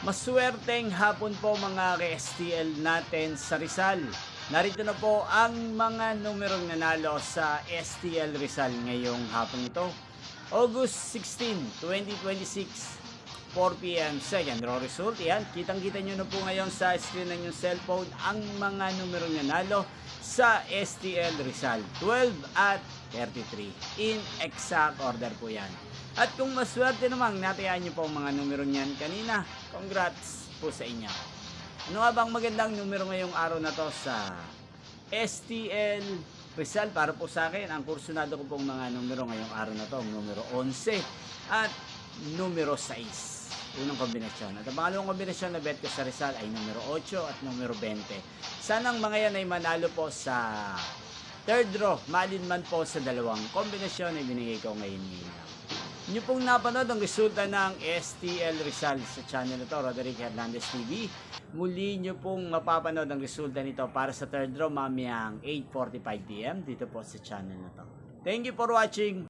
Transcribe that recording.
Maswerteng hapon po mga ka-STL natin sa Rizal. Narito na po ang mga numerong nanalo sa STL Rizal ngayong hapon ito. August 16, 2026, 4 p.m. second row result. Yan, kitang-kita nyo na po ngayon sa screen ng yung cellphone ang mga numerong nanalo sa STL Rizal. 12 at 33. In exact order po yan. At kung maswerte namang natayaan nyo po ang mga numero niyan kanina, congrats po sa inyo. Ano nga bang magandang numero ngayong araw na to sa STL Rizal? Para po sa akin, ang kursunado ko pong mga numero ngayong araw na to, numero 11 at numero 6. Unang kombinasyon. At ang pangalawang kombinasyon na bet ko sa Rizal ay numero 8 at numero 20. Sanang mga yan ay manalo po sa third draw, malin man po sa dalawang kombinasyon na binigay ko ngayon. Inyo pong napanood ang resulta ng STL Rizal sa channel na to, Roderick Hernandez TV. Muli nyo pong mapapanood ang resulta nito para sa third draw mamayang 8:45 p.m. dito po sa channel na to. Thank you for watching.